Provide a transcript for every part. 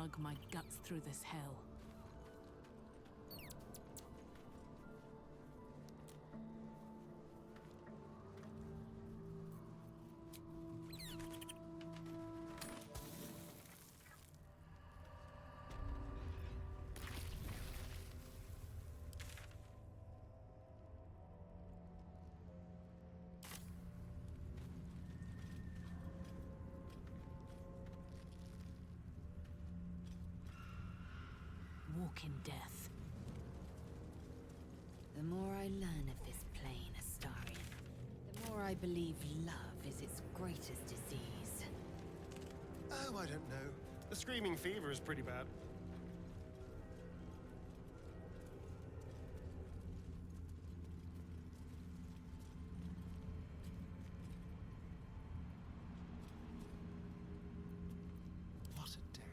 slug my guts through this hell. Walk in death. The more I learn of this plane, Astarion, the more I believe love is its greatest disease. Oh, I don't know. The screaming fever is pretty bad. What a day.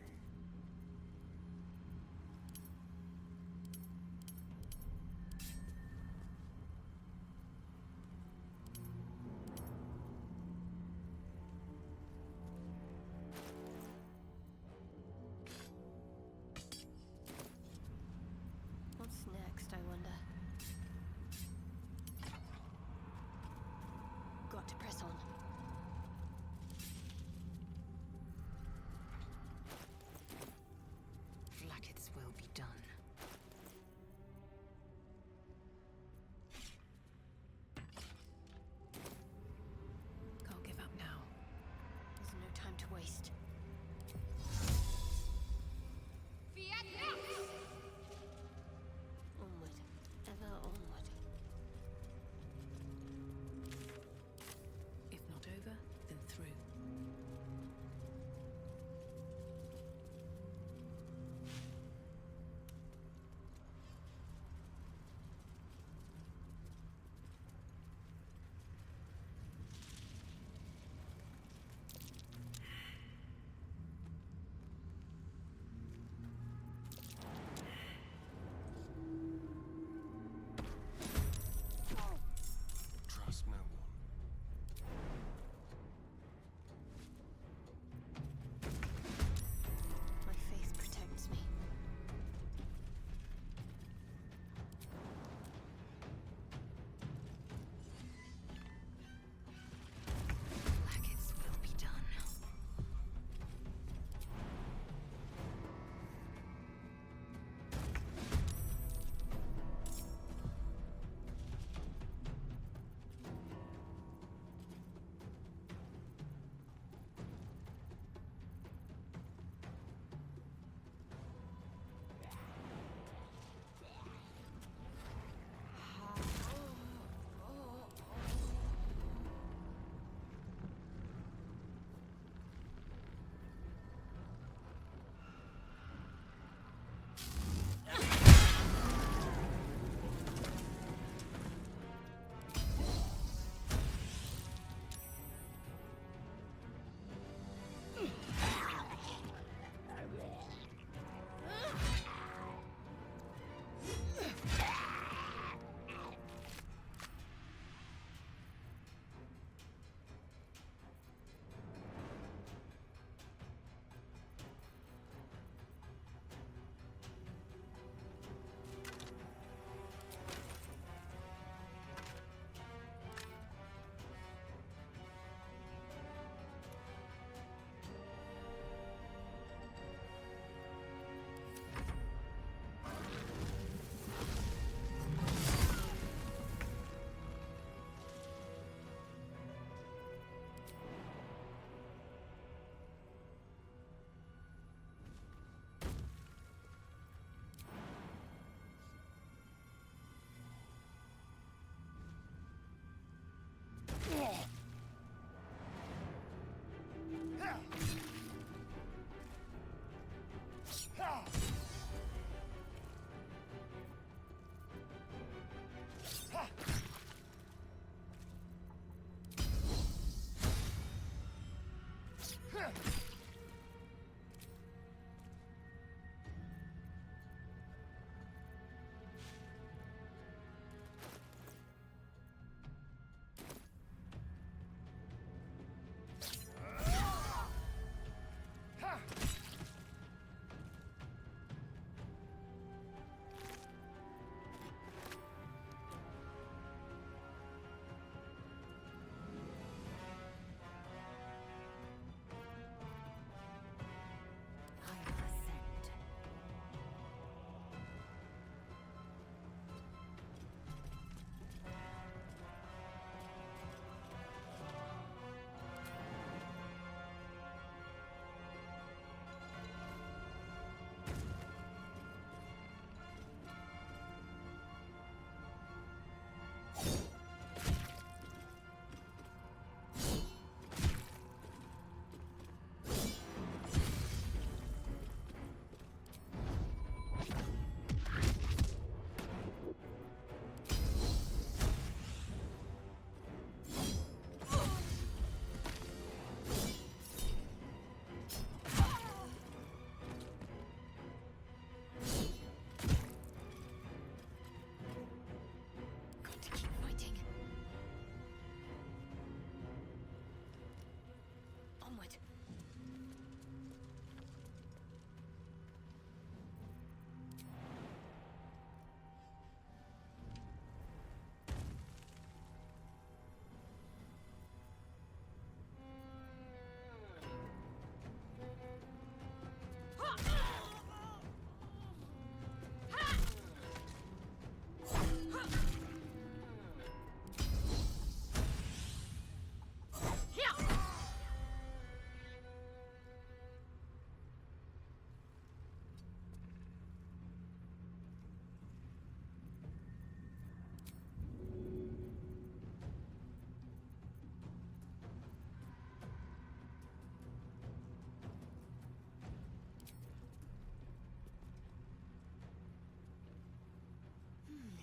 Onward.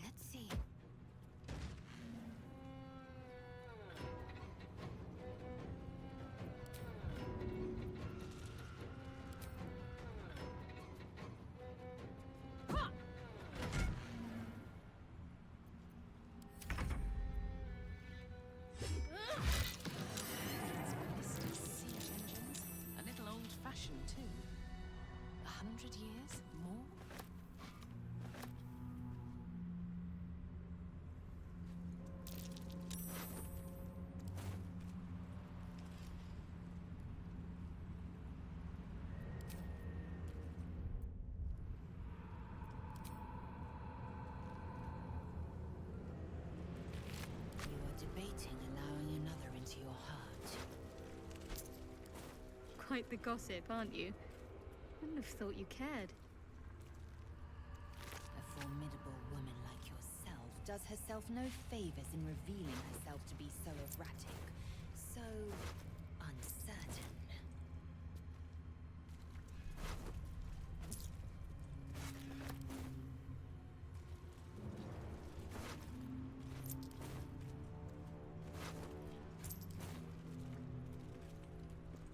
Let's see. Siege engines. A little old-fashioned, too. 100 years? More? You are debating allowing another into your heart. Quite the gossip, aren't you? Wouldn't have thought you cared. A formidable woman like yourself does herself no favors in revealing herself to be so erratic, so uncertain.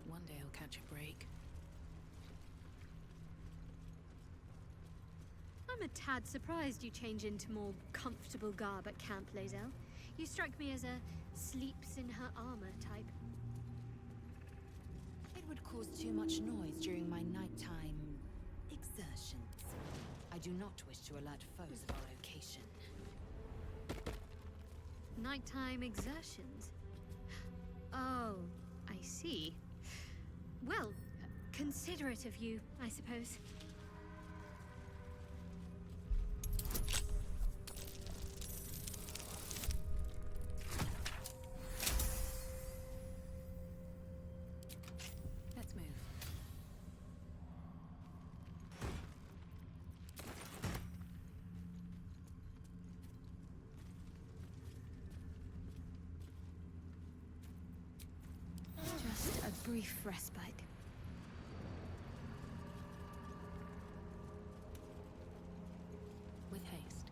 One day I'll catch a break. I'm a tad surprised you change into more comfortable garb at Camp Lazel. You strike me as a sleeps in her armor type. It would cause too much noise during my nighttime exertions. I do not wish to alert foes of our location. Nighttime exertions? Oh, I see. Well, considerate of you, I suppose. Let's move. Just a brief respite. With haste.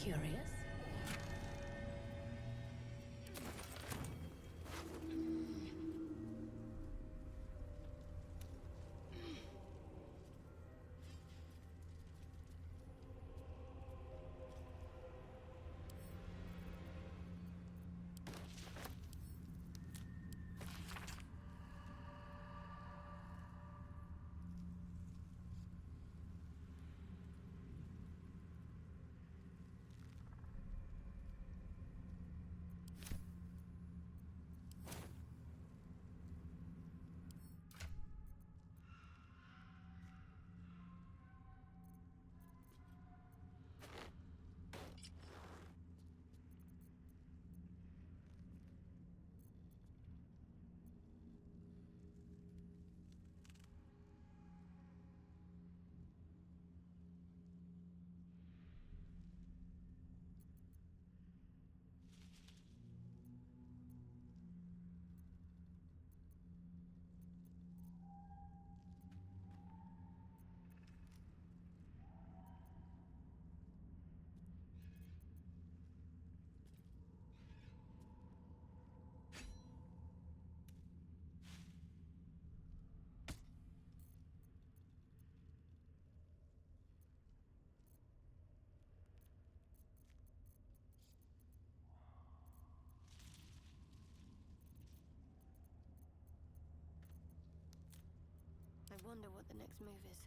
Curious? I wonder what the next move is.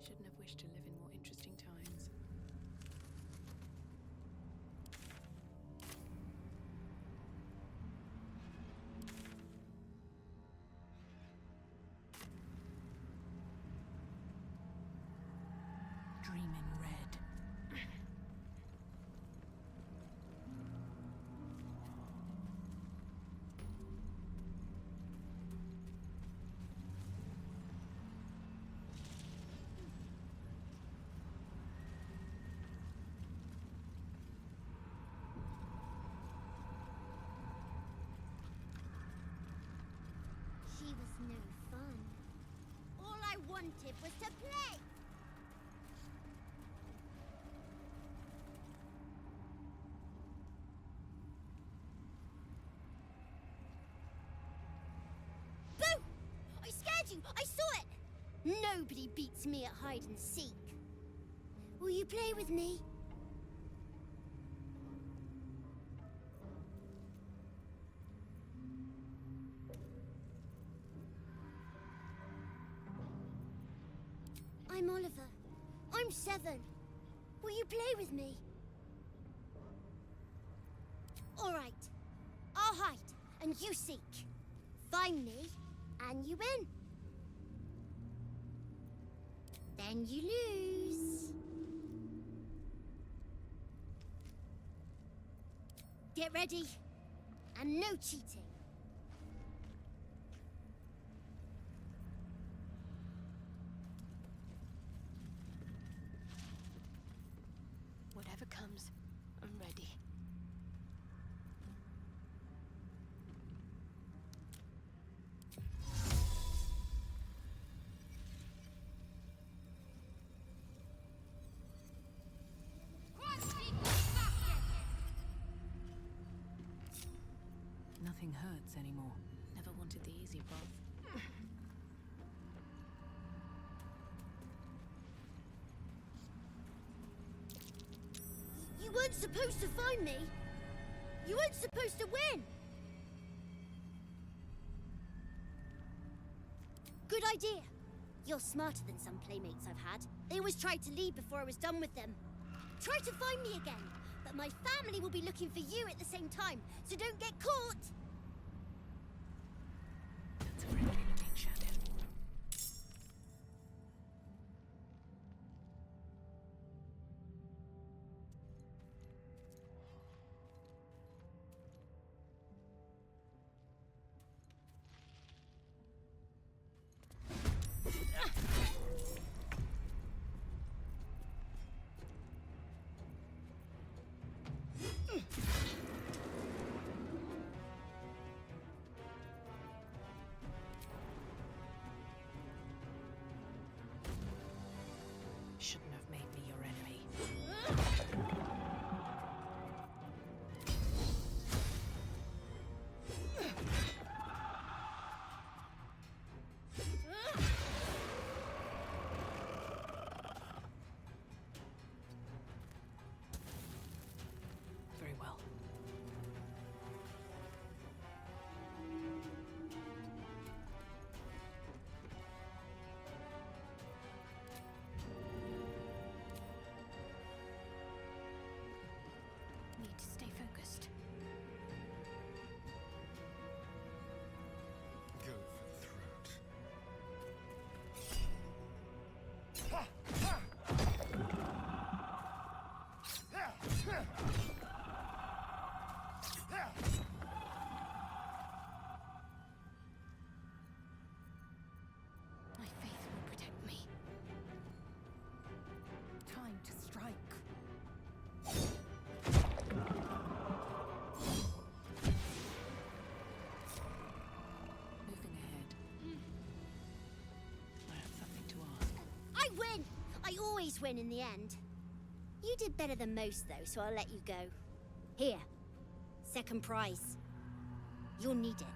Shouldn't have wished to live in more interesting times. Dream in red. She was no fun. All I wanted was to play! Boo! I scared you! I saw it! Nobody beats me at hide and seek. Will you play with me? I'm Oliver. I'm 7. Will you play with me? All right. I'll hide, and you seek. Find me, and you win. Then you lose. Get ready, and no cheating. Whatever comes, I'm ready. Nothing hurts anymore. Never never wanted the easy path. You weren't supposed to find me. You weren't supposed to win. Good idea. You're smarter than some playmates I've had. They always tried to leave before I was done with them. Try to find me again, but my family will be looking for you at the same time, so don't get caught! That's a friendly looking shadow. Shouldn't have made me your enemy. Very well. Need to stay focused. Go for the throat. My faith will protect me. Time to strike. Moving ahead. I have something to ask. I win! I always win in the end. You did better than most, though, so I'll let you go. Here. Second prize. You'll need it.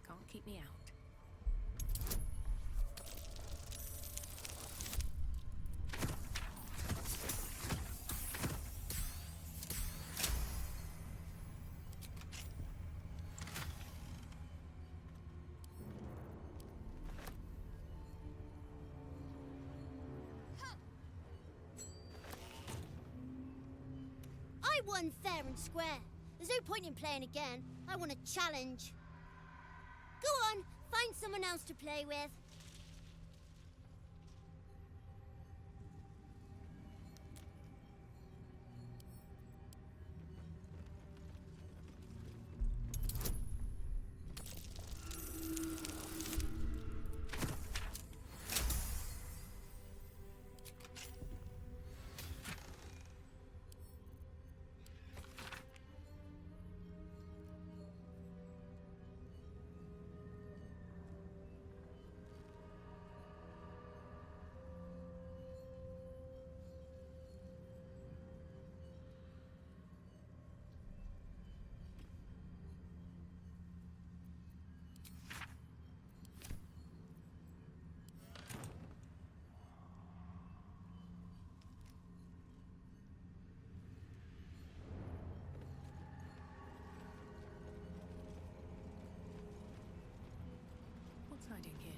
Can't keep me out. I won fair and square. There's no point in playing again. I want a challenge. Go on, find someone else to play with. What's hiding here?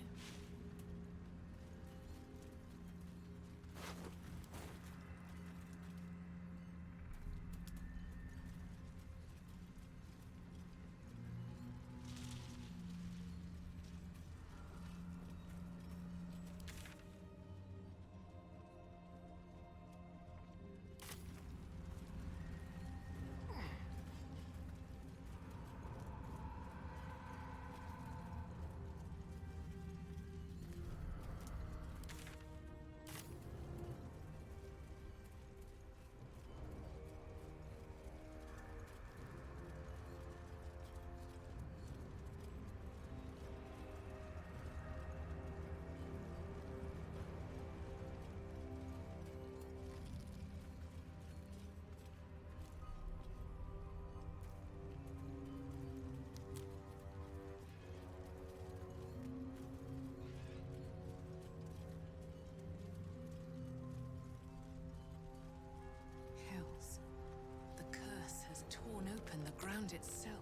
ground itself.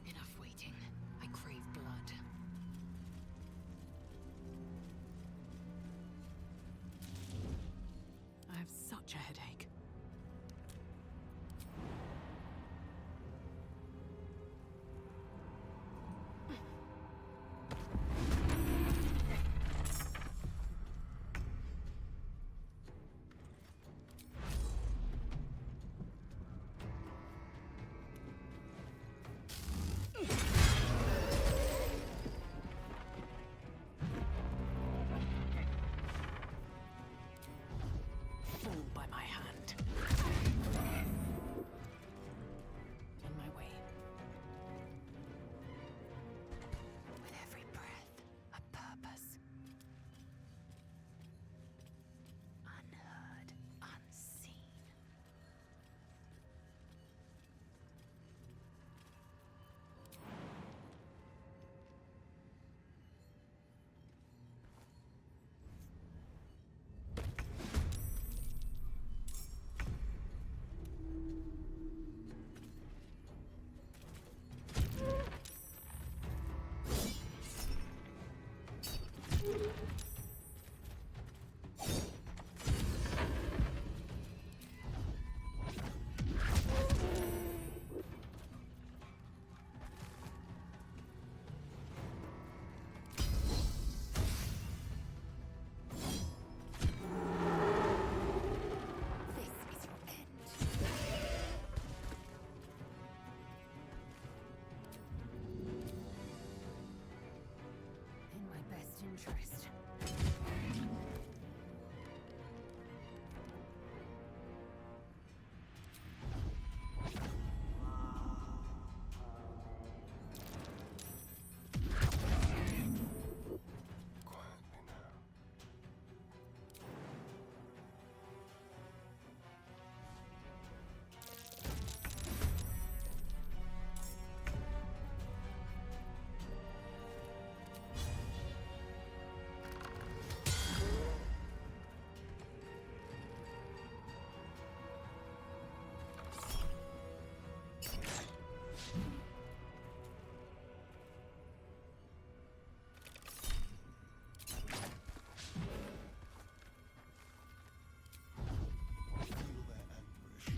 Enough waiting. I crave blood. I have such a headache. Fall by my hand. On my way. With every breath, a purpose. Unheard, unseen. This is your end. In my best interest. Quietly now. Feel their anguish.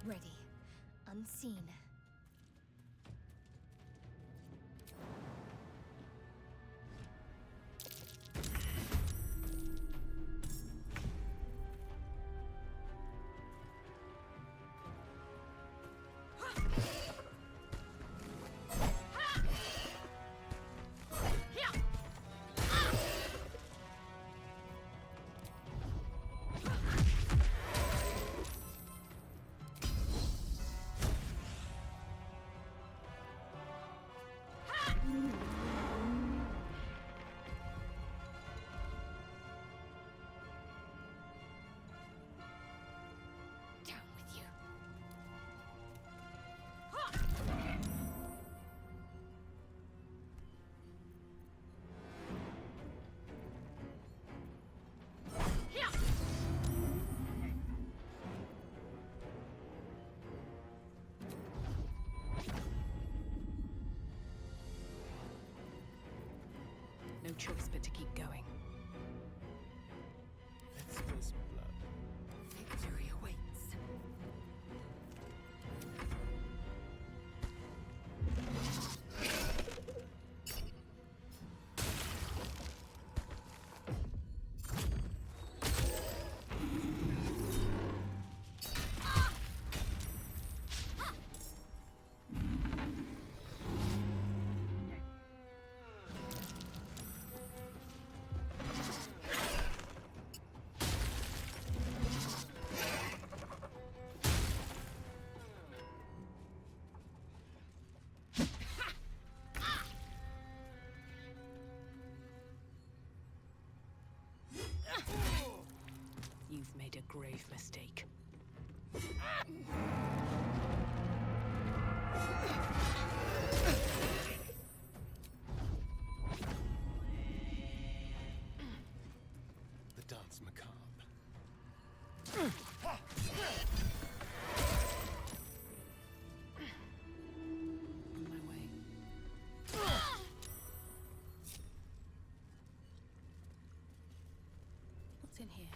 Ready. Unseen. choice but to keep going. Let's spill some blood. Victory awaits. You've made a grave mistake. The dance macabre. On my way. What's in here?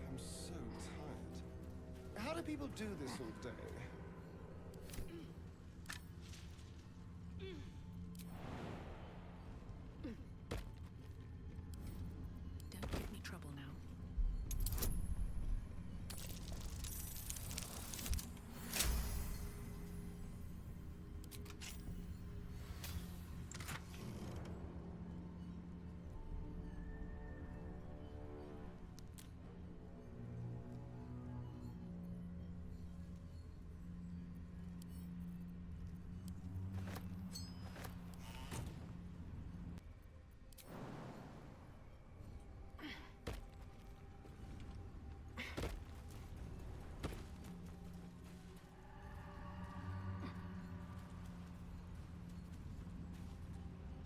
I'm so tired. How do people do this all day? Don't give me trouble now.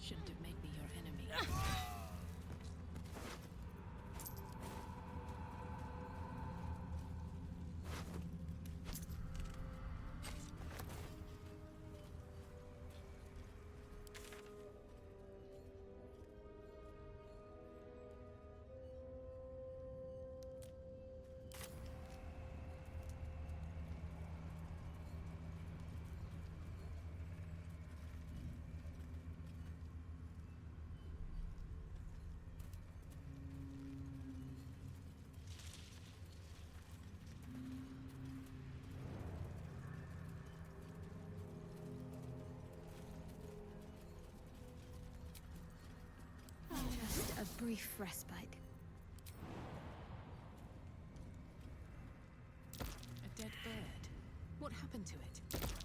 Shouldn't have made me your enemy. Just a brief respite. A dead bird. What happened to it?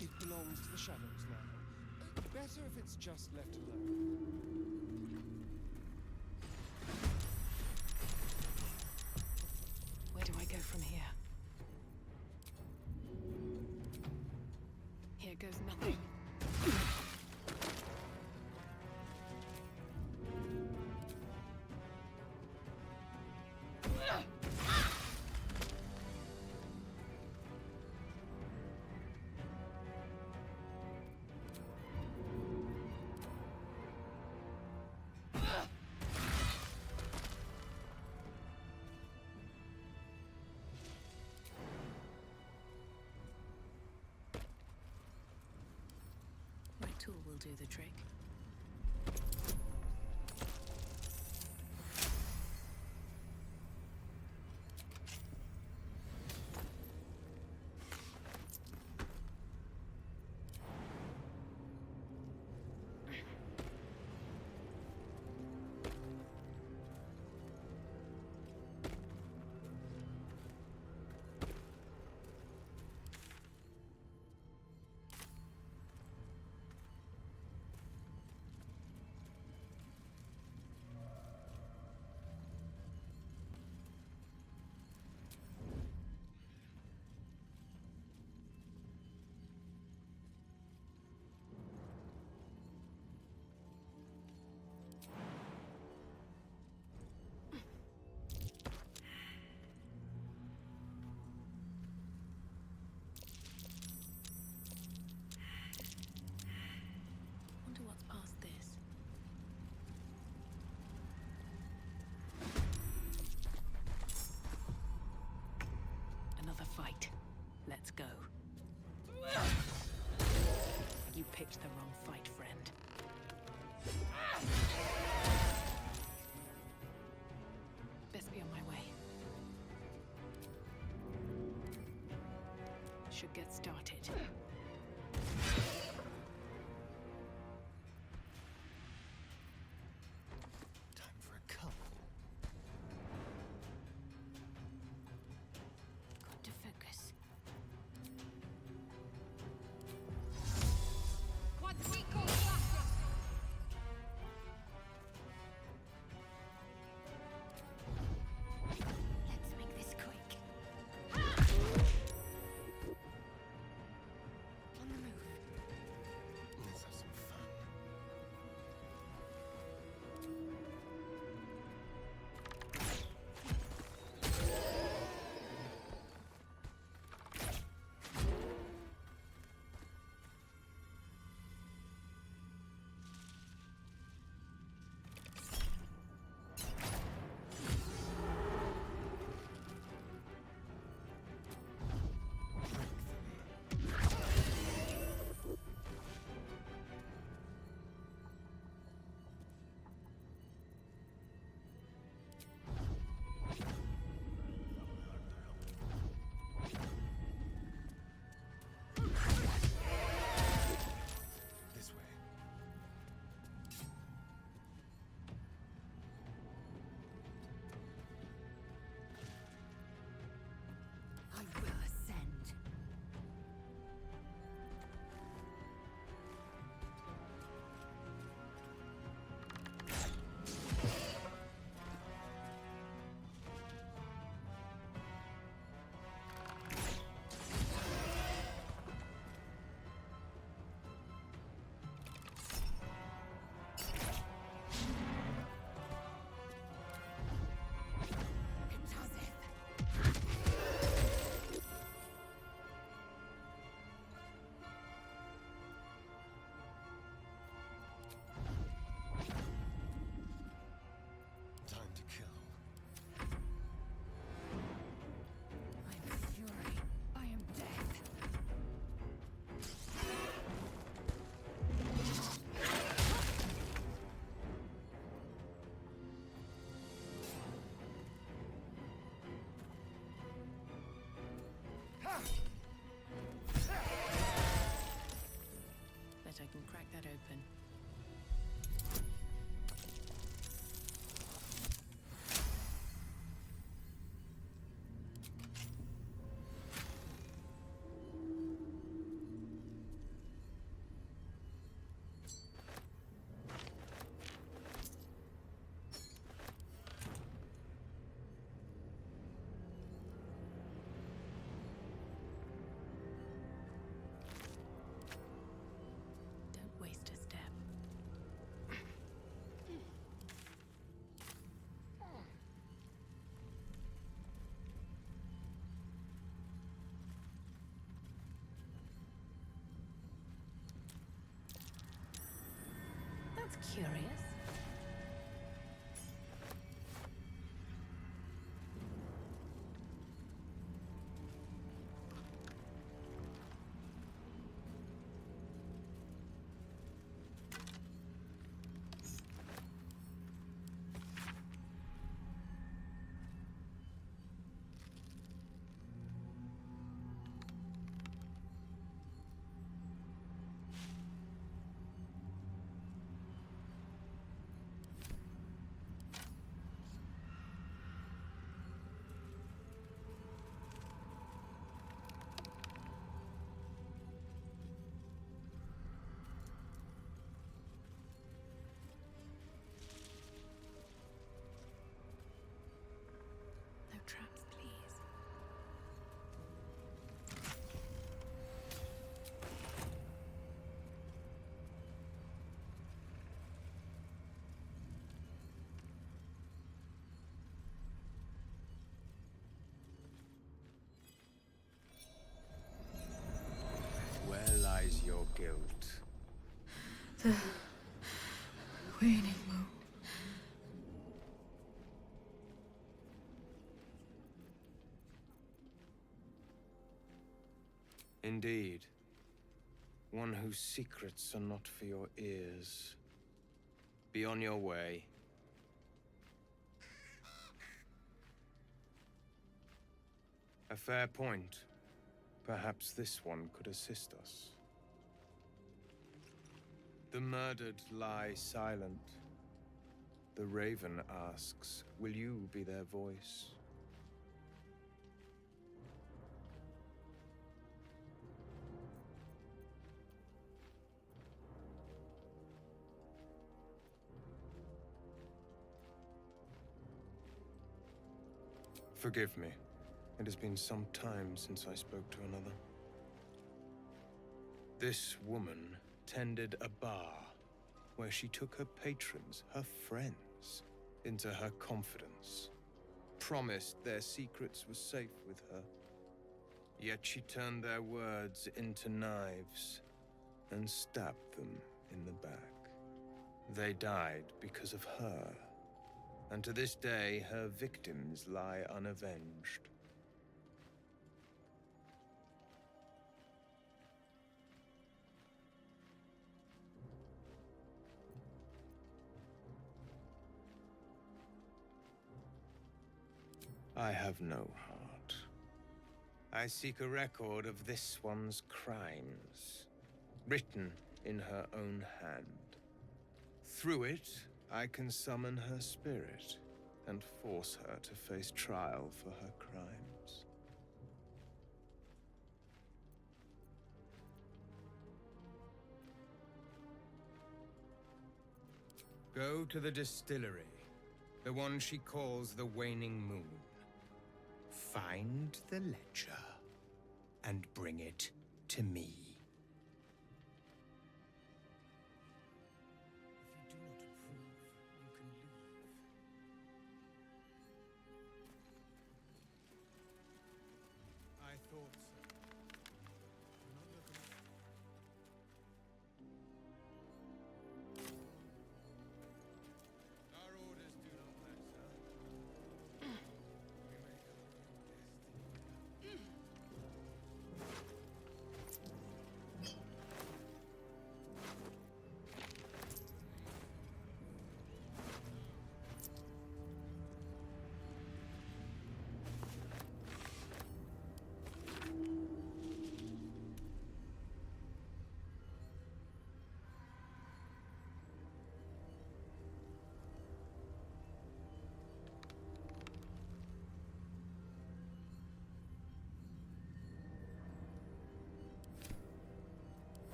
It belongs to the shadows now. Better if it's just left alone. Where do I go from here? Here goes nothing. My tool will do the trick. Another fight. Let's go. You picked the wrong fight, friend. Best be on my way. Should get started. Time for a cup. Got to focus. Let's make this quick. On the move. Let's have some fun. This way. I will ascend. It's as if Time to kill. I am fury. I am death. Bet I can crack that open. Don't waste a step. That's curious. No traps, please. Where lies your guilt? The waning moon. Indeed. One whose secrets are not for your ears. Be on your way. A fair point. Perhaps this one could assist us. The murdered lie silent. The raven asks, will you be their voice? Forgive me. It has been some time since I spoke to another. This woman tended a bar where she took her patrons, her friends, into her confidence. Promised their secrets were safe with her. Yet she turned their words into knives and stabbed them in the back. They died because of her. And to this day, her victims lie unavenged. I have no heart. I seek a record of this one's crimes, written in her own hand. Through it, I can summon her spirit and force her to face trial for her crimes. Go to the distillery, the one she calls the Waning Moon. Find the ledger and bring it to me. If you do not approve, you can leave. I thought so. You're not looking at... Our orders do not matter. We make our own destiny.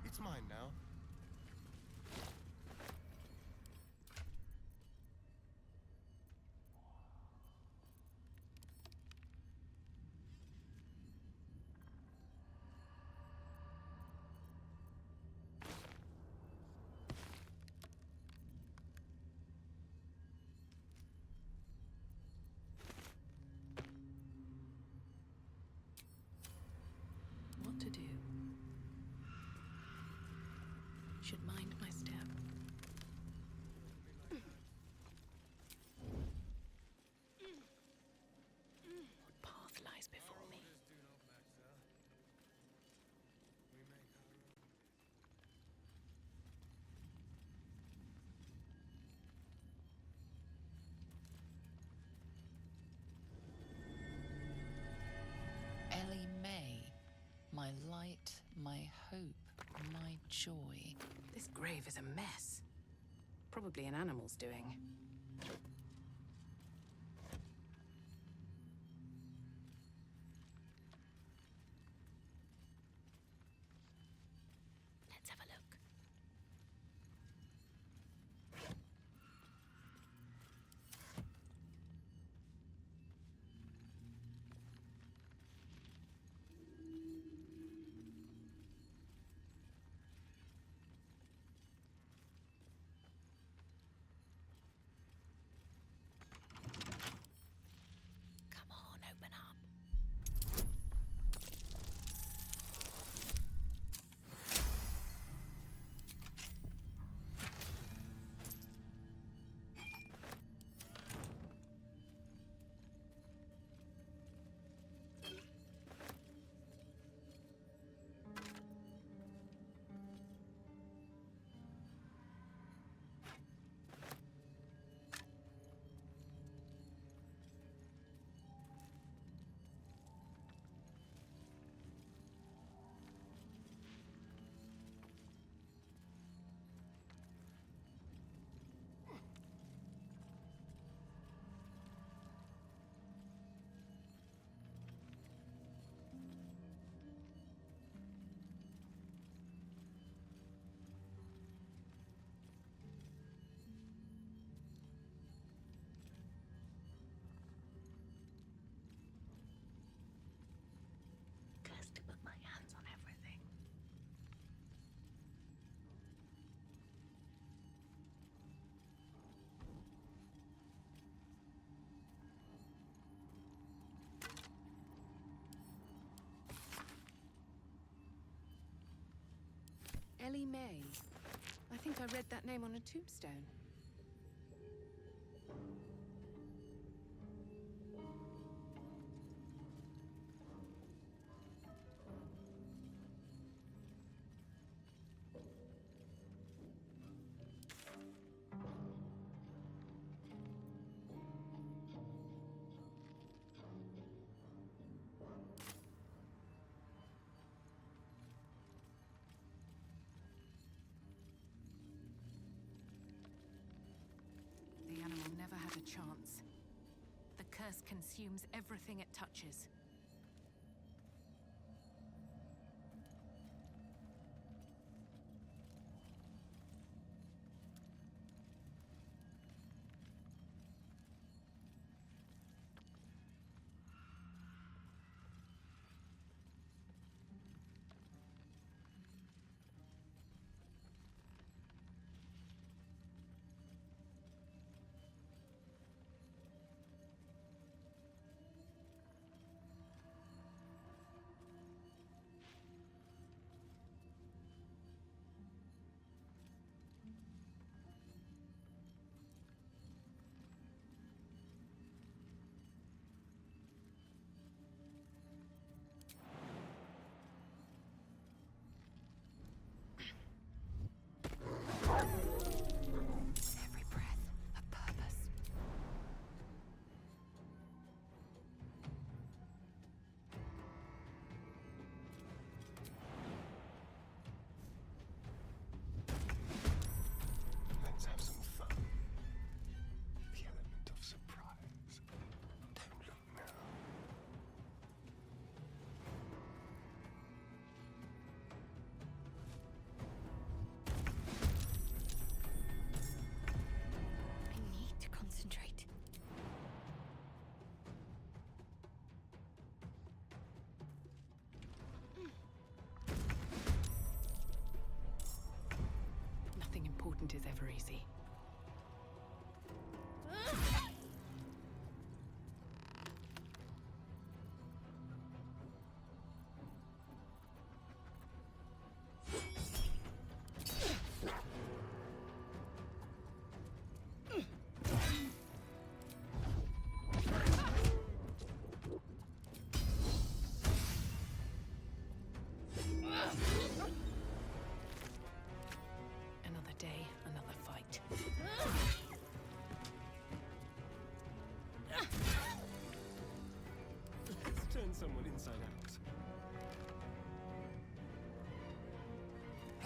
It's mine now. What to do? Should mind my step. What path lies before me? Ellie May, my my light, my hope, my joy. This grave is a mess. Probably an animal's doing. Let's have a look. Come on, open up. Cursed to put my hands on everything. Ellie May. I think I read that name on a tombstone. The animal never had a chance. The curse consumes everything it touches.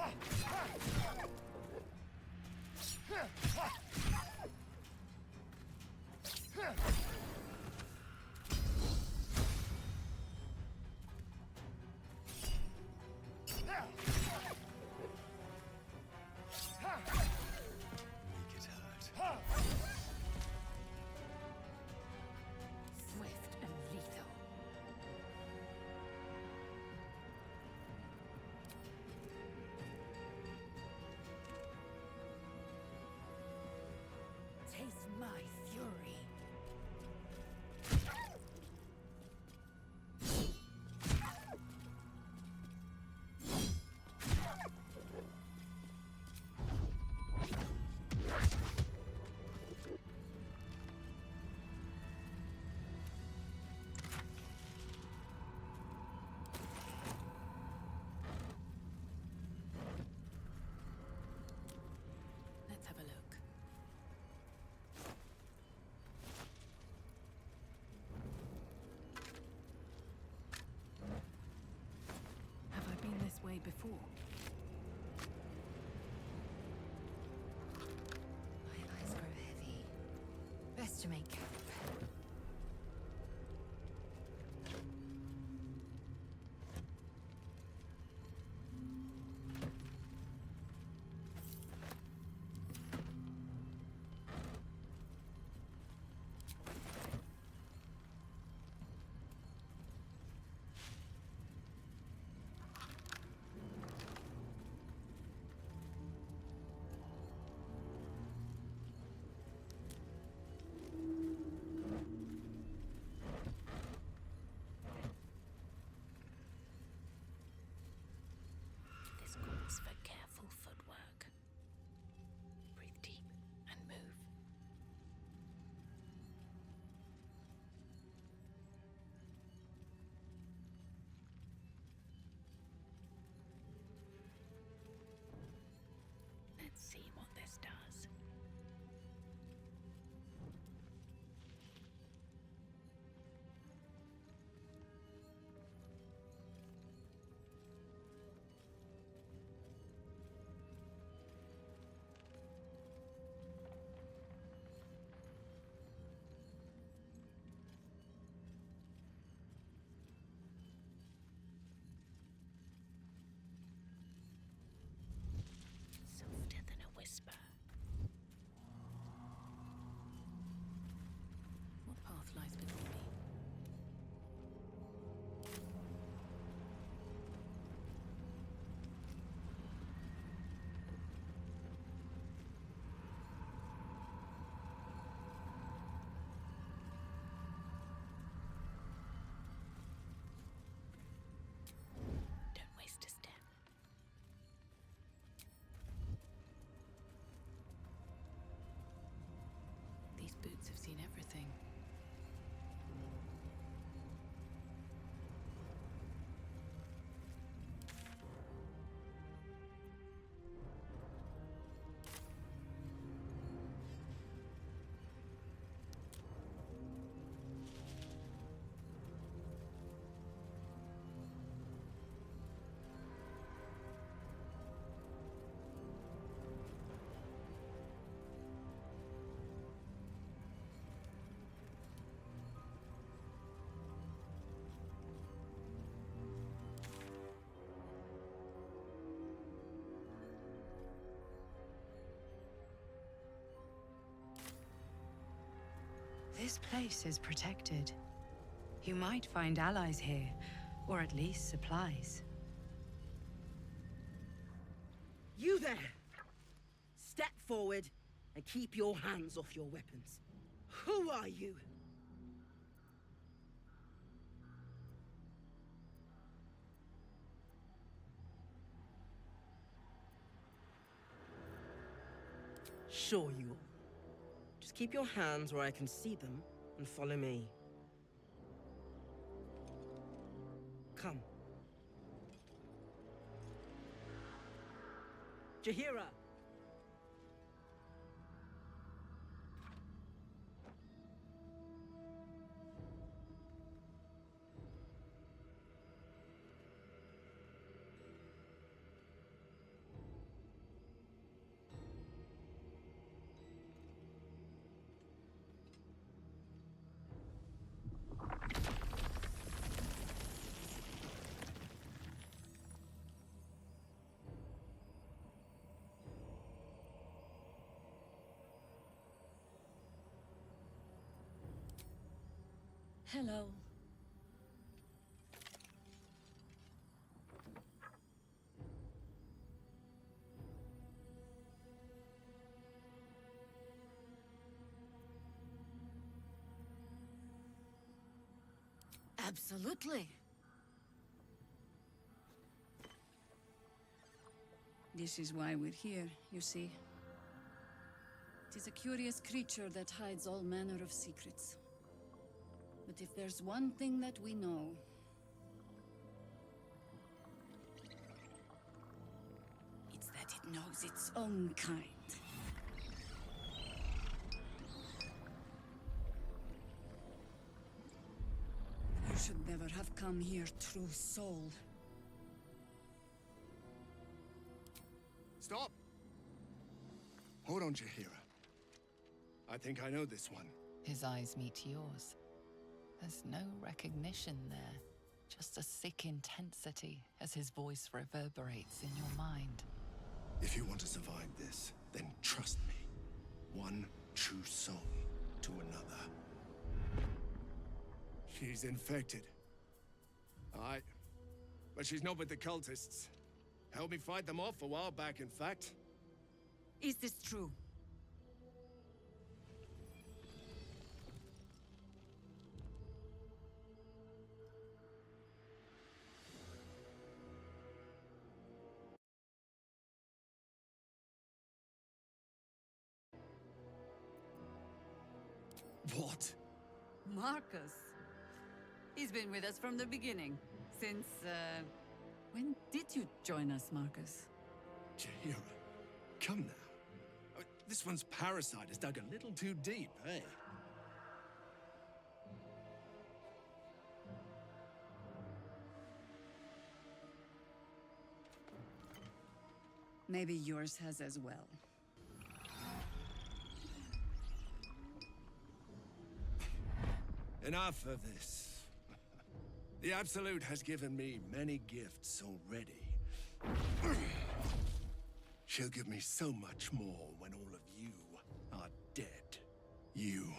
Make it hurt. Swift and lethal. Taste my fury. Let's have a look. Have I been this way before? My eyes grow heavy. Best to make camp. This calls for careful footwork. Breathe deep and move. Let's see what this does. Softer than a whisper. What path lies before me? Don't waste a step. These boots have seen everything. This place is protected. You might find allies here, or at least supplies. You there! Step forward and keep your hands off your weapons. Who are you? Sure you are. Just keep your hands where I can see them and follow me. Come. Jahira! Hello. Absolutely. This is why we're here, you see. It is a curious creature that hides all manner of secrets. But if there's one thing that we know... it's that it knows its own kind. You should never have come here, true soul. Stop! Hold on, Jaheira. I think I know this one. His eyes meet yours. There's no recognition there, just a sick intensity as his voice reverberates in your mind. If you want to survive this, then trust me. One true soul to another. She's infected. But she's not with the cultists. Helped me fight them off a while back, in fact. Is this true? What? Marcus. He's been with us from the beginning. Since, when did you join us, Marcus? Jaheira, come now. This one's parasite has dug a little too deep, eh? Maybe yours has as well. Enough of this. The Absolute has given me many gifts already. She'll give me so much more when all of you are dead. You,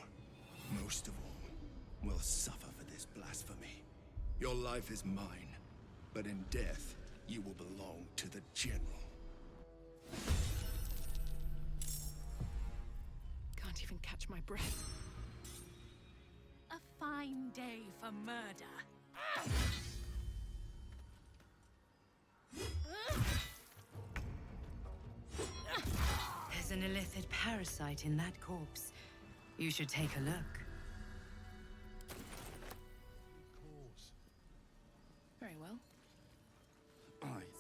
most of all, will suffer for this blasphemy. Your life is mine, but in death, you will belong to the General. Can't even catch my breath. A fine day for murder. There's an illithid parasite in that corpse. You should take a look. Very well.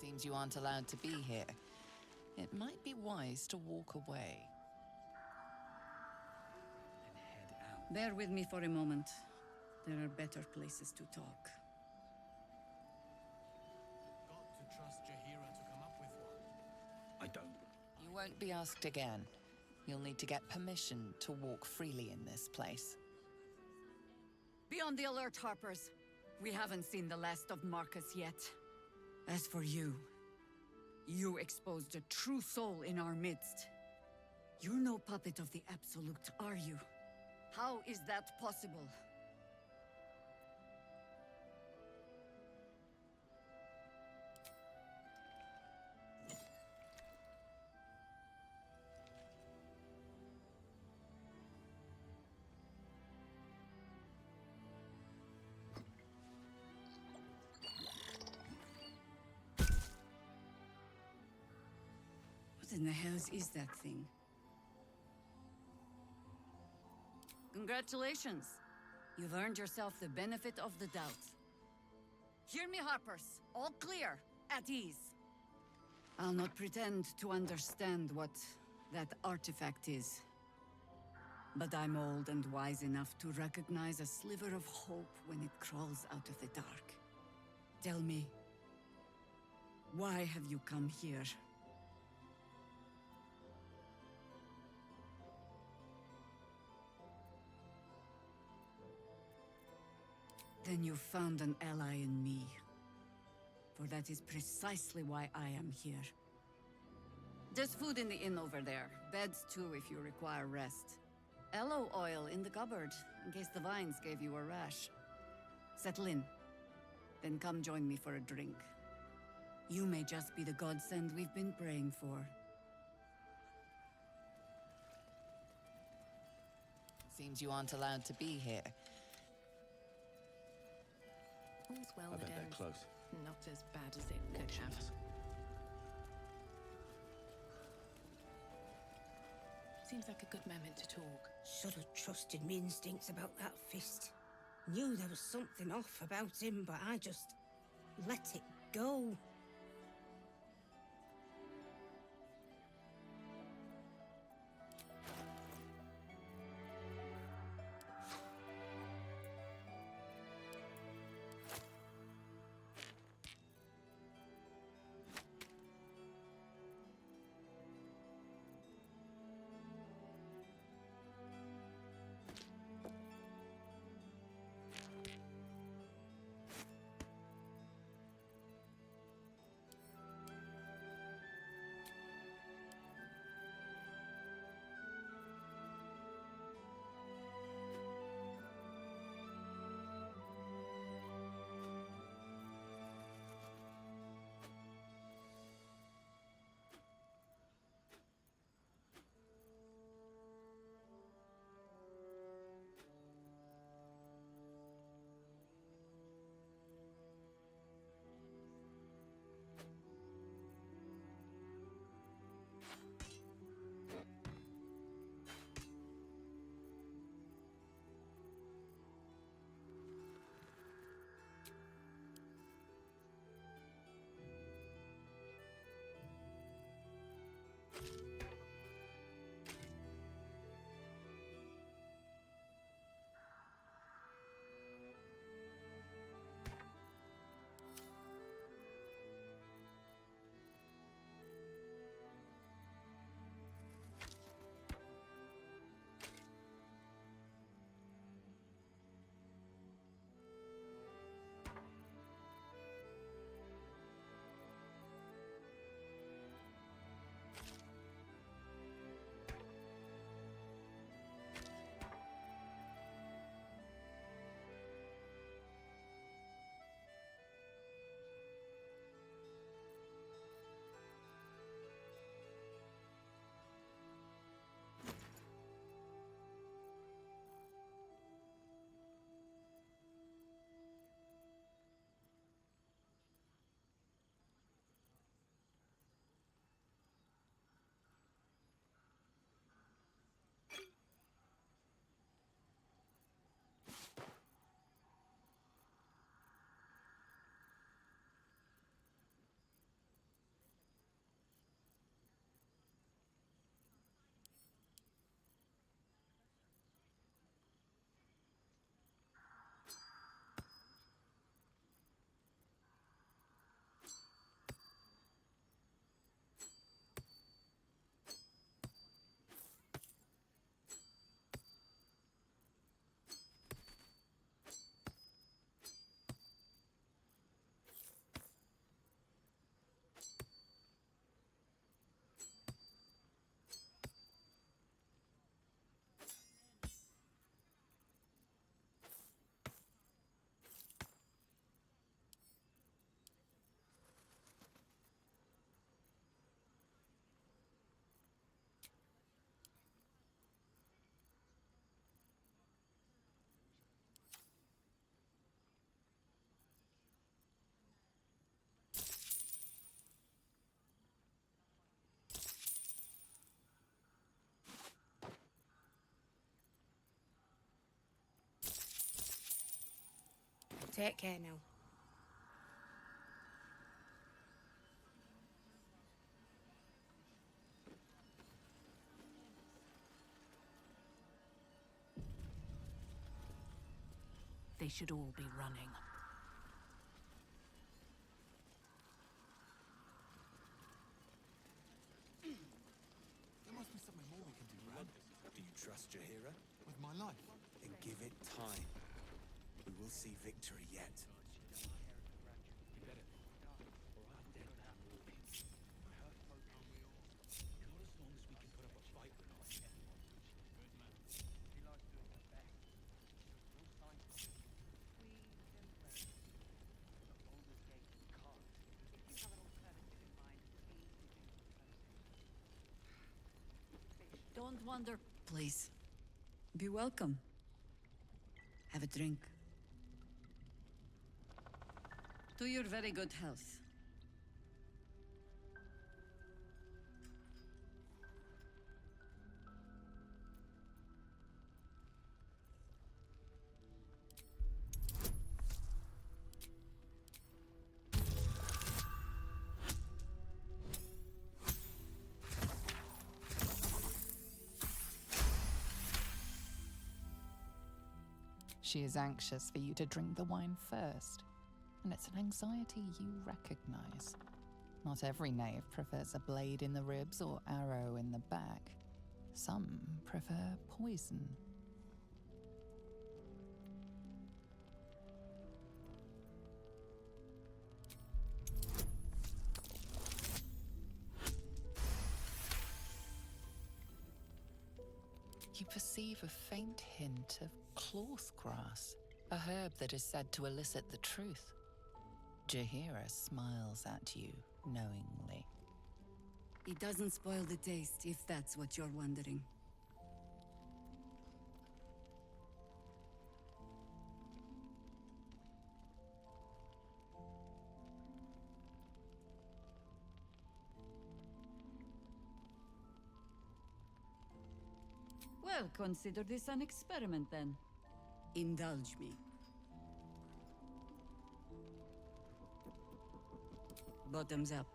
Seems you aren't allowed to be here. It might be wise to walk away. Bear with me for a moment. There are better places to talk. Got to trust Jaheira to come up with one. I don't. You won't be asked again. You'll need to get permission to walk freely in this place. Be on the alert, Harpers. We haven't seen the last of Marcus yet. As for you, you exposed a true soul in our midst. You're no puppet of the Absolute, are you? How is that possible? What in the hells is that thing? Congratulations. You've earned yourself the benefit of the doubt. Hear me, Harpers. All clear. At ease. I'll not pretend to understand what that artifact is. But I'm old and wise enough to recognize a sliver of hope when it crawls out of the dark. Tell me, why have you come here? Then you found an ally in me. For that is precisely why I am here. There's food in the inn over there. Beds too if you require rest. Aloe oil in the cupboard, in case the vines gave you a rash. Settle in. Then come join me for a drink. You may just be the godsend we've been praying for. Seems you aren't allowed to be here. All's well I that bet they're ends close. not as bad as it could have. Seems like a good moment to talk. Should have trusted my instincts about that fist. Knew there was something off about him, but I just let it go. Take care now. They should all be running. There must be something more we can do, Brad. Do you trust Jahira? With my life. Then give it time. We will see victory yet. don't wander. Please, be welcome. Have a drink. To your very good health. She is anxious for you to drink the wine first, and it's an anxiety you recognize. Not every knave prefers a blade in the ribs or arrow in the back. Some prefer poison. You perceive a faint hint of cloth grass, a herb that is said to elicit the truth. Jaheira smiles at you knowingly. It doesn't spoil the taste, if that's what you're wondering. Well, consider this an experiment then. Indulge me. Bottoms up.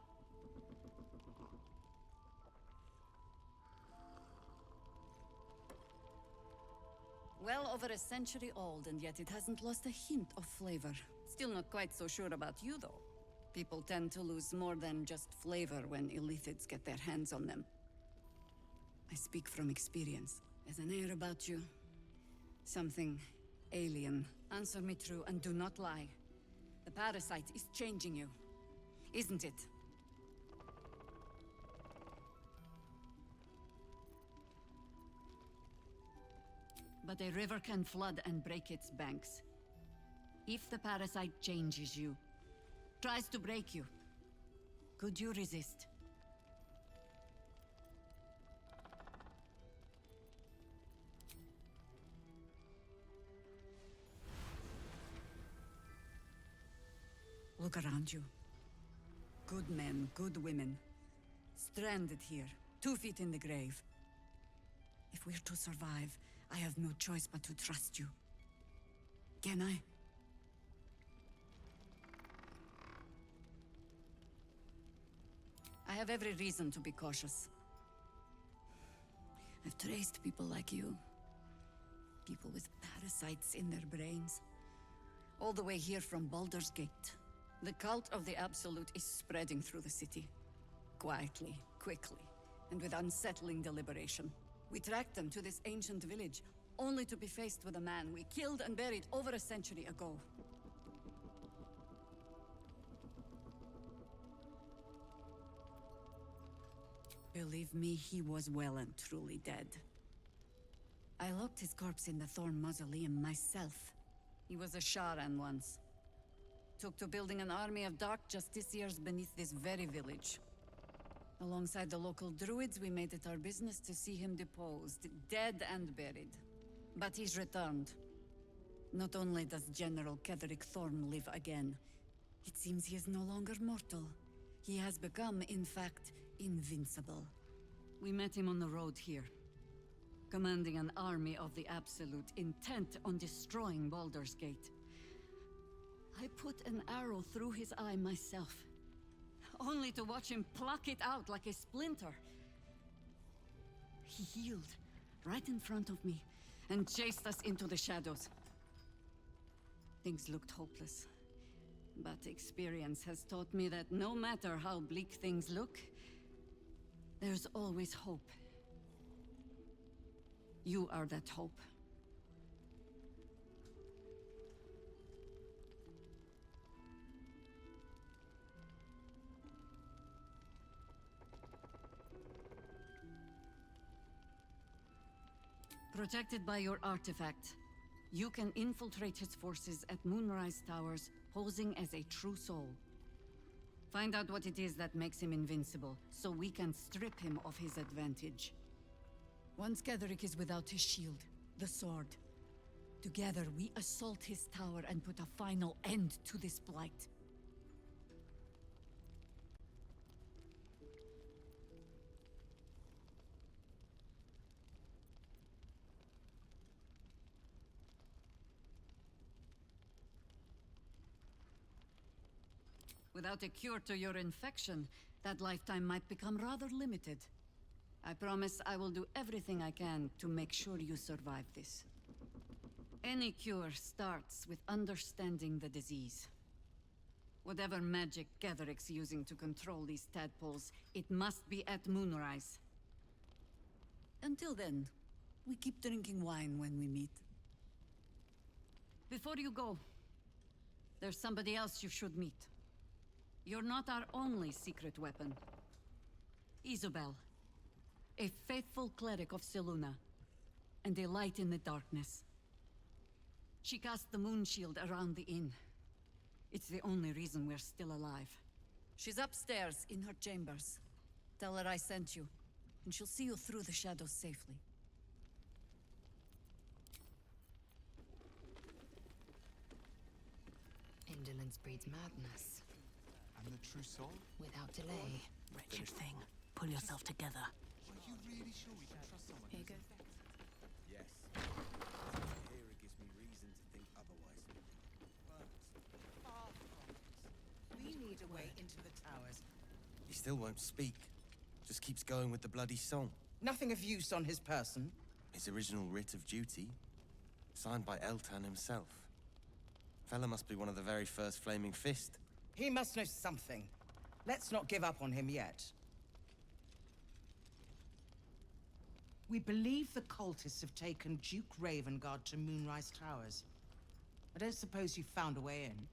Well over a century old, and yet it hasn't lost a hint of flavor. Still not quite so sure about you, though. People tend to lose more than just flavor when illithids get their hands on them. I speak from experience. There's an air about you. Something alien. Answer me true and do not lie. The parasite is changing you, isn't it? But a river can flood and break its banks. If the parasite changes you, tries to break you, could you resist? Look around you. Good men, good women. Stranded here, 2 feet in the grave. If we're to survive, I have no choice but to trust you. Can I? I have every reason to be cautious. I've traced people like you. People with parasites in their brains. All the way here from Baldur's Gate. The cult of the Absolute is spreading through the city. Quietly, quickly, and with unsettling deliberation. We tracked them to this ancient village, only to be faced with a man we killed and buried over a century ago. Believe me, he was well and truly dead. I locked his corpse in the Thorm mausoleum myself. He was a Sharan once. Took to building an army of dark justiciars beneath this very village. Alongside the local druids, we made it our business to see him deposed, dead and buried. But he's returned. Not only does General Ketheric Thorm live again, it seems he is no longer mortal. He has become, in fact, invincible. We met him on the road here, commanding an army of the Absolute, intent on destroying Baldur's Gate. I put an arrow through his eye myself, only to watch him pluck it out like a splinter. He healed right in front of me and chased us into the shadows. Things looked hopeless, but experience has taught me that no matter how bleak things look, there's always hope. You are that hope. Protected by your artifact, you can infiltrate his forces at Moonrise Towers, posing as a true soul. Find out what it is that makes him invincible, so we can strip him of his advantage. Once Ketheric is without his shield, the sword, together we assault his tower and put a final end to this blight. Without a cure to your infection, that lifetime might become rather limited. I promise I will do everything I can to make sure you survive this. Any cure starts with understanding the disease. Whatever magic Ketheric's using to control these tadpoles, it must be at moonrise. Until then, we keep drinking wine when we meet. Before you go, there's somebody else you should meet. You're not our only secret weapon. Isobel, a faithful cleric of Selûne, and a light in the darkness. She cast the moon shield around the inn. It's the only reason we're still alive. She's upstairs in her chambers. Tell her I sent you, and she'll see you through the shadows safely. Indolence breeds madness. And the true soul? Without delay. Wretched thing. Pull yourself together. Are you really sure we can trust someone Here you go. Yes. Here it gives me reason to think otherwise. We need a way into the towers. He still won't speak. Just keeps going with the bloody song. Nothing of use on his person. His original writ of duty, signed by Eltan himself. Fella must be one of the very first Flaming Fist. He must know something. Let's not give up on him yet. We believe the cultists have taken Duke Ravengard to Moonrise Towers. I don't suppose you found a way in.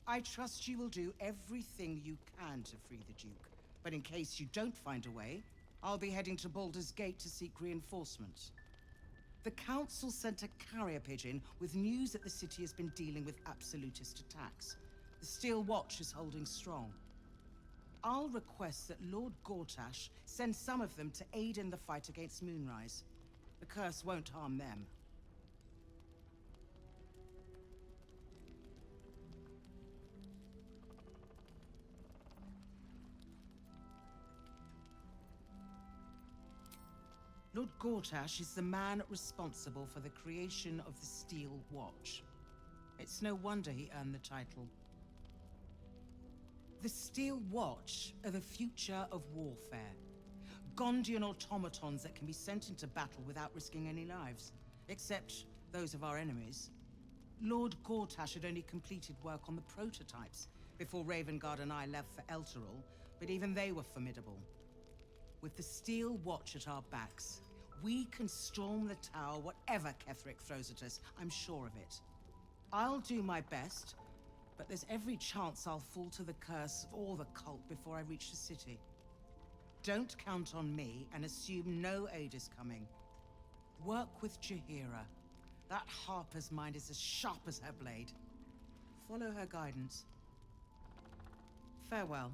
I trust you will do everything you can to free the Duke. But in case you don't find a way, I'll be heading to Baldur's Gate to seek reinforcements. The Council sent a carrier pigeon with news that the city has been dealing with absolutist attacks. The Steel Watch is holding strong. I'll request that Lord Gortash send some of them to aid in the fight against Moonrise. The curse won't harm them. Lord Gortash is the man responsible for the creation of the Steel Watch. It's no wonder he earned the title. The Steel Watch are the future of warfare. Gondian automatons that can be sent into battle without risking any lives, except those of our enemies. Lord Gortash had only completed work on the prototypes before Ravengard and I left for Elturel, but even they were formidable. With the Steel Watch at our backs, we can storm the tower whatever Ketheric throws at us, I'm sure of it. I'll do my best, but there's every chance I'll fall to the curse or the cult before I reach the city. Don't count on me and assume no aid is coming. Work with Jaheira. That Harper's mind is as sharp as her blade. Follow her guidance. Farewell.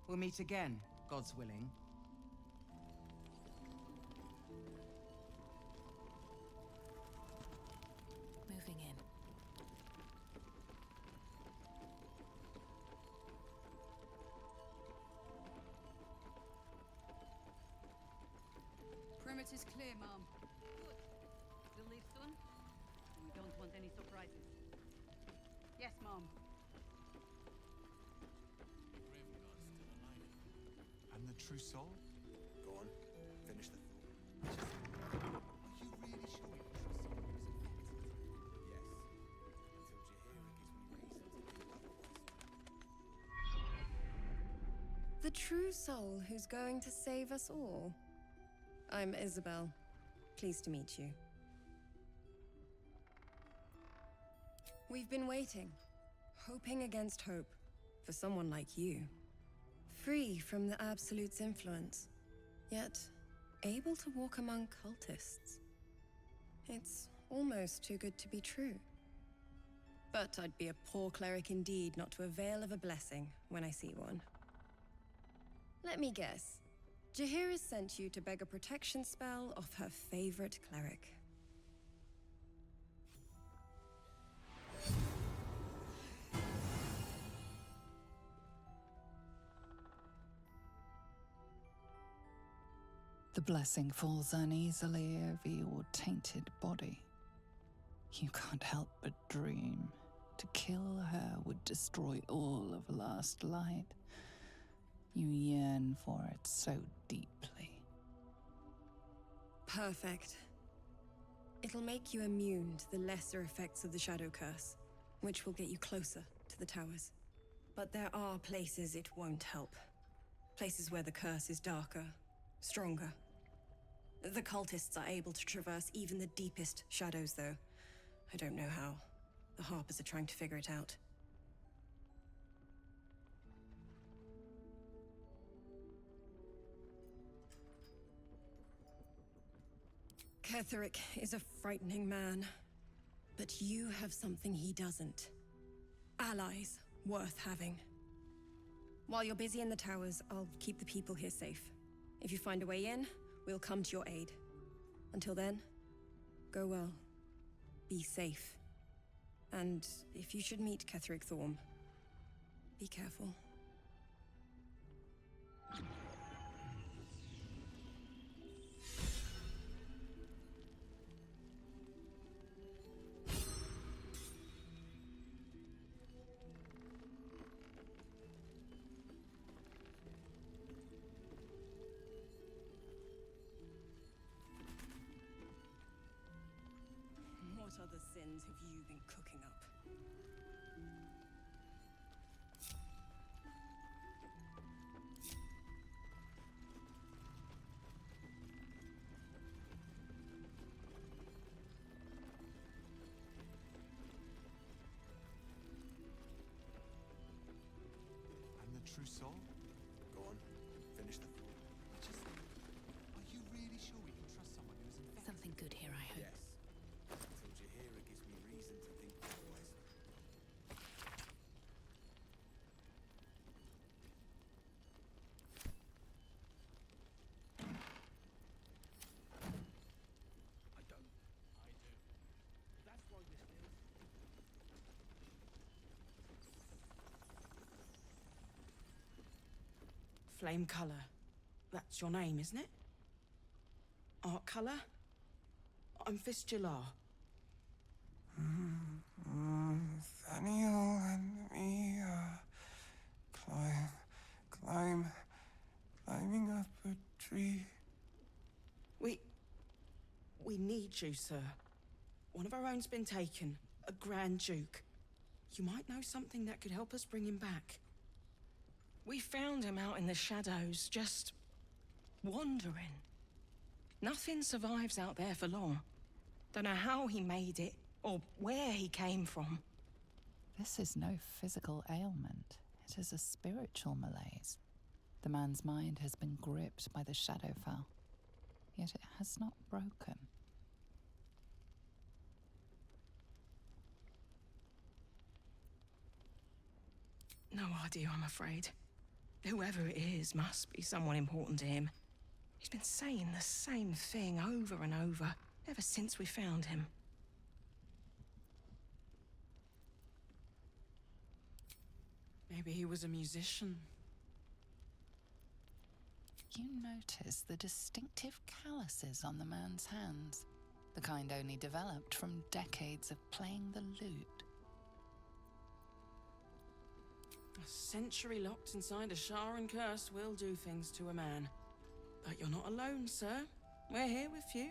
We'll meet again, God's willing. Moving in. Perimeter's clear, Mom. Good. You'll leave soon? We don't want any surprises. Yes, Mom. And the true soul? Go on, finish the thought. Are you really sure we can trust someone who's infected? Yes. Until Jaheira gives me reason to think otherwise. The true soul who's going to save us all. I'm Isobel. Pleased to meet you. We've been waiting, hoping against hope, for someone like you. Free from the Absolute's influence, yet able to walk among cultists. It's Almost too good to be true. But I'd be a poor cleric indeed not to avail of a blessing when I see one. Let me guess. Jaheira's sent you to beg a protection spell off her favorite cleric. The blessing falls uneasily over your tainted body. You can't help but dream. To kill her would destroy all of last light. You yearn for it so deeply. Perfect. It'll make you immune to the lesser effects of the Shadow Curse, which will get you closer to the towers. But there are places it won't help. Places where the curse is darker, stronger. The cultists are able to traverse even the deepest shadows, though. I don't know how. The Harpers are trying to figure it out. Ketheric is a frightening man, but you have something he doesn't. Allies worth having. While you're busy in the towers, I'll keep the people here safe. If you find a way in, we'll come to your aid. Until then, go well. Be safe. And if you should meet Ketheric Thorm, be careful. What other sins have you been cooking up? I'm the true soul? Go on, finish the thought. Are you really sure we can trust someone who is infected? Something good here, I hope. Yes. Until Jaheira gives me reason to think otherwise. I don't. I do. That's why we're still. Flame Color. That's your name, isn't it? Art Color? I'm Fistula. Nathaniel and me climbing up a tree. We need you, sir. One of our own's been taken, a Grand Duke. You might know something that could help us bring him back. We found him out in the shadows, just wandering. Nothing survives out there for long. Don't know how he made it, or where he came from. This is no physical ailment. It is a spiritual malaise. The man's mind has been gripped by the Shadowfell, yet it has not broken. No idea, I'm afraid. Whoever it is must be someone important to him. He's been saying the same thing over and over, ever since we found him. Maybe he was a musician. You notice the distinctive calluses on the man's hands, the kind only developed from decades of playing the lute. A century locked inside a Sharan curse will do things to a man. But you're not alone, sir. We're here with you.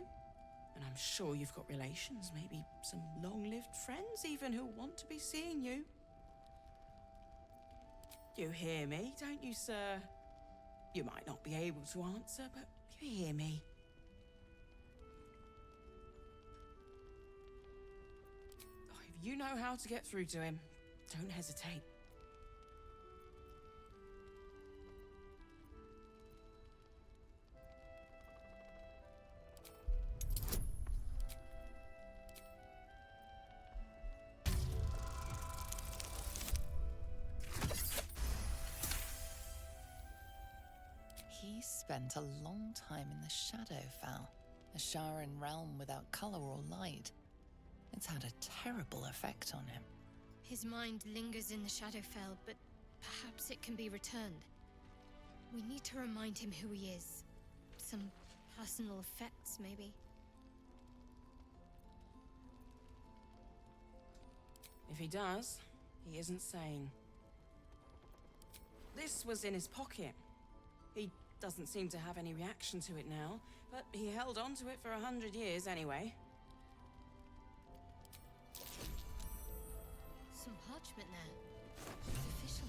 And I'm sure you've got relations, maybe some long-lived friends even, who want to be seeing you. You hear me, don't you, sir? You might not be able to answer, but you hear me. Oh, if you know how to get through to him, don't hesitate. We spent a long time in the Shadowfell, a Sharan realm without color or light. It's had a terrible effect on him. His mind lingers in the Shadowfell, but perhaps it can be returned. We need to remind him who he is. Some personal effects, maybe. If he does, he isn't sane. This was in his pocket. He doesn't seem to have any reaction to it now, but he held on to it for 100 years anyway. Some parchment there. It's official.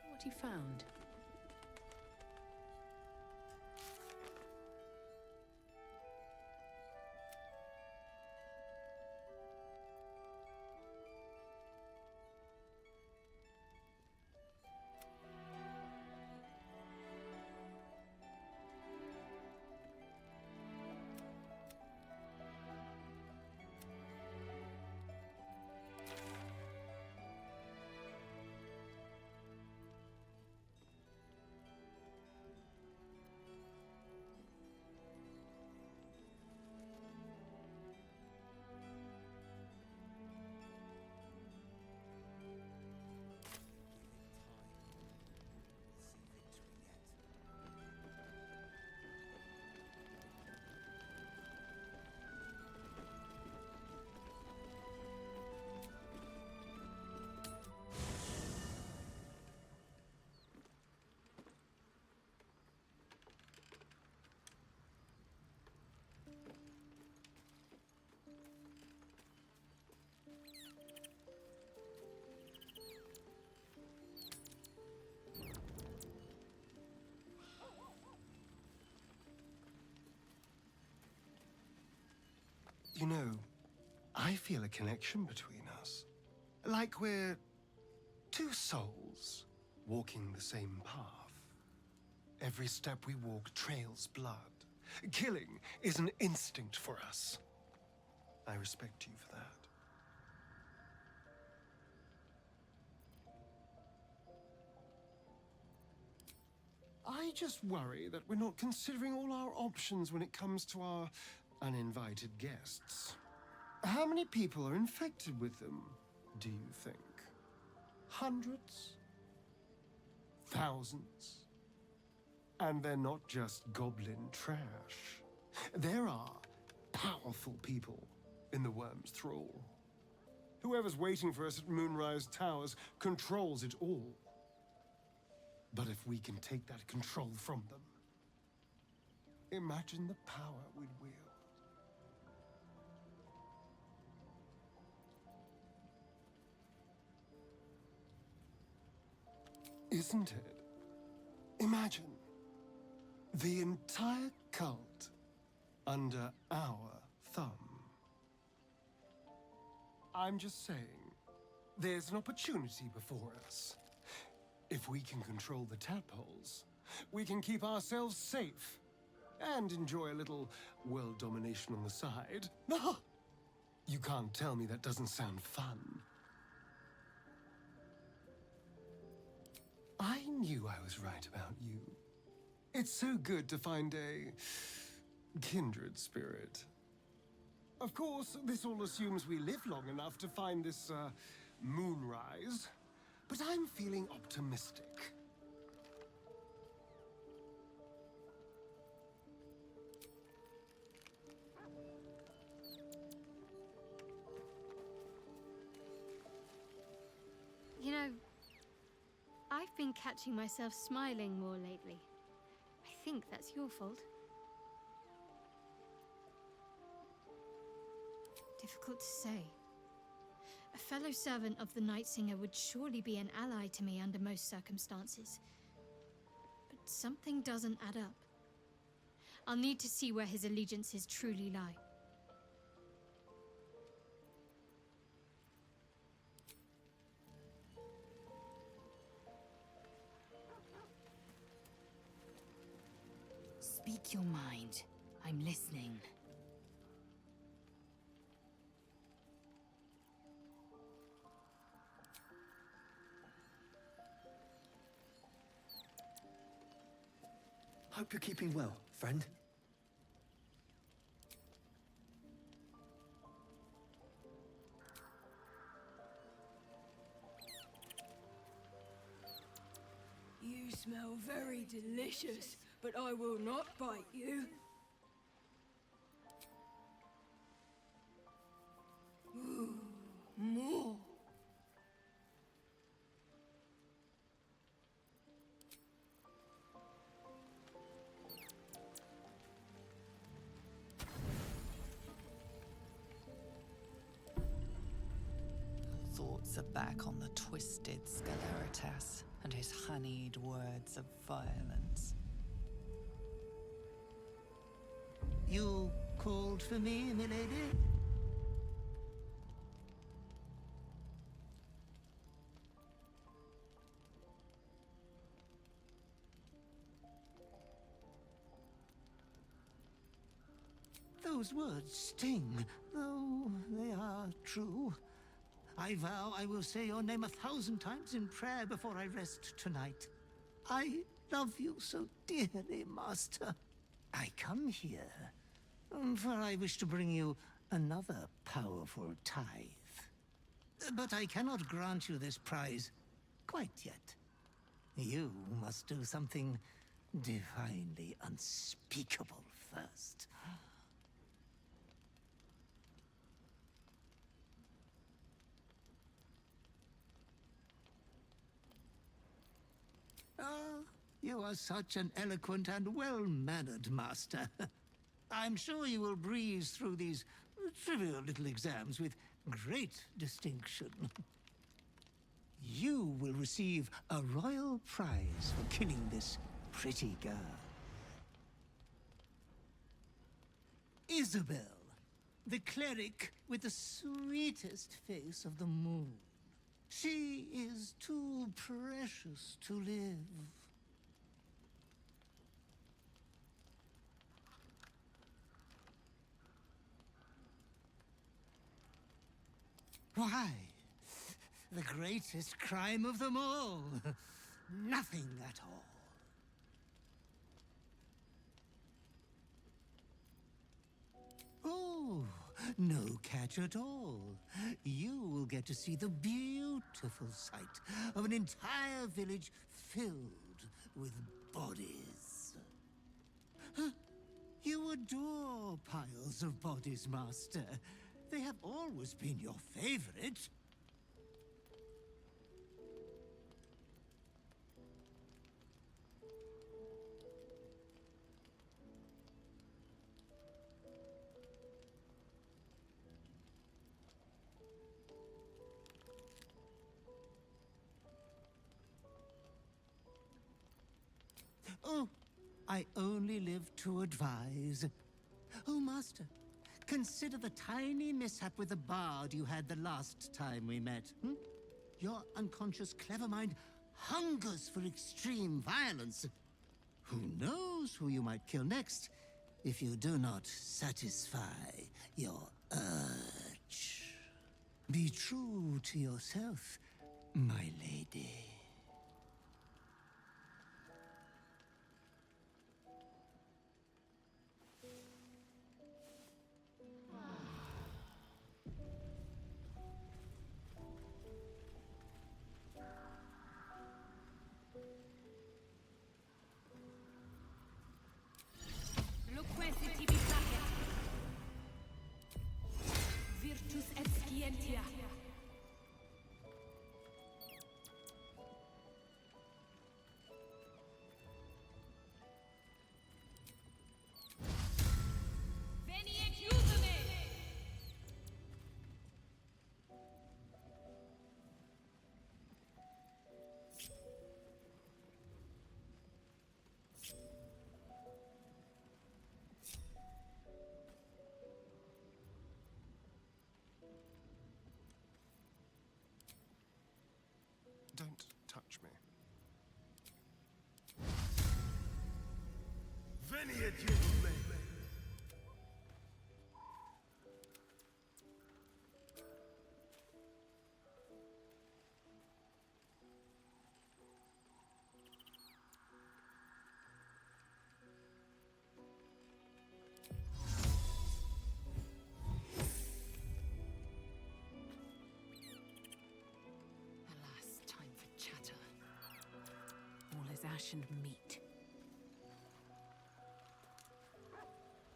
What you found? You know, I feel a connection between us. Like we're two souls walking the same path. Every step we walk trails blood. Killing is an instinct for us. I respect you for that. I just worry that we're not considering all our options when it comes to our uninvited guests. How many people are infected with them, do you think? Hundreds? Thousands? And they're not just goblin trash. There are powerful people in the Worm's thrall. Whoever's waiting for us at Moonrise Towers controls it all. But if we can take that control from them, imagine the power we'd wield. Isn't it? Imagine the entire cult under our thumb. I'm just saying, there's an opportunity before us. If we can control the tadpoles, we can keep ourselves safe and enjoy a little world domination on the side. You can't tell me that doesn't sound fun. I knew I was right about you. It's so good to find a kindred spirit. Of course, this all assumes we live long enough to find this, moonrise. But I'm feeling optimistic. You know, I've been catching myself smiling more lately. I think that's your fault. Difficult to say. A fellow servant of the Night Singer would surely be an ally to me under most circumstances. But something doesn't add up. I'll need to see where his allegiances truly lie. Speak your mind. I'm listening. Hope you're keeping well, friend. You smell very delicious, but I will not bite you. Ooh, more. Thoughts are back on the twisted Scaleritas and his honeyed words of violence. You called for me, milady? Those words sting, though they are true. I vow I will say your name 1,000 times in prayer before I rest tonight. I love you so dearly, Master. I come here, for I wish to bring you another powerful tithe. But I cannot grant you this prize quite yet. You must do something divinely unspeakable first. Ah, you are such an eloquent and well-mannered master. I'm sure you will breeze through these trivial little exams with great distinction. You will receive a royal prize for killing this pretty girl. Isobel, the cleric with the sweetest face of the moon. She is too precious to live. Why? The greatest crime of them all. Nothing at all. Oh, no catch at all. You will get to see the beautiful sight of an entire village filled with bodies. Huh? You adore piles of bodies, Master. They have always been your favorite. Oh, I only live to advise. Oh, Master, consider the tiny mishap with the bard you had the last time we met. Your unconscious clever mind hungers for extreme violence. Who knows who you might kill next if you do not satisfy your urge. Be true to yourself, my lady. Many adieu, men. Alas, time for chatter. All is ash and meat.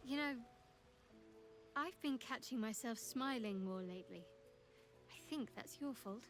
You know, I've been catching myself smiling more lately. I think that's your fault.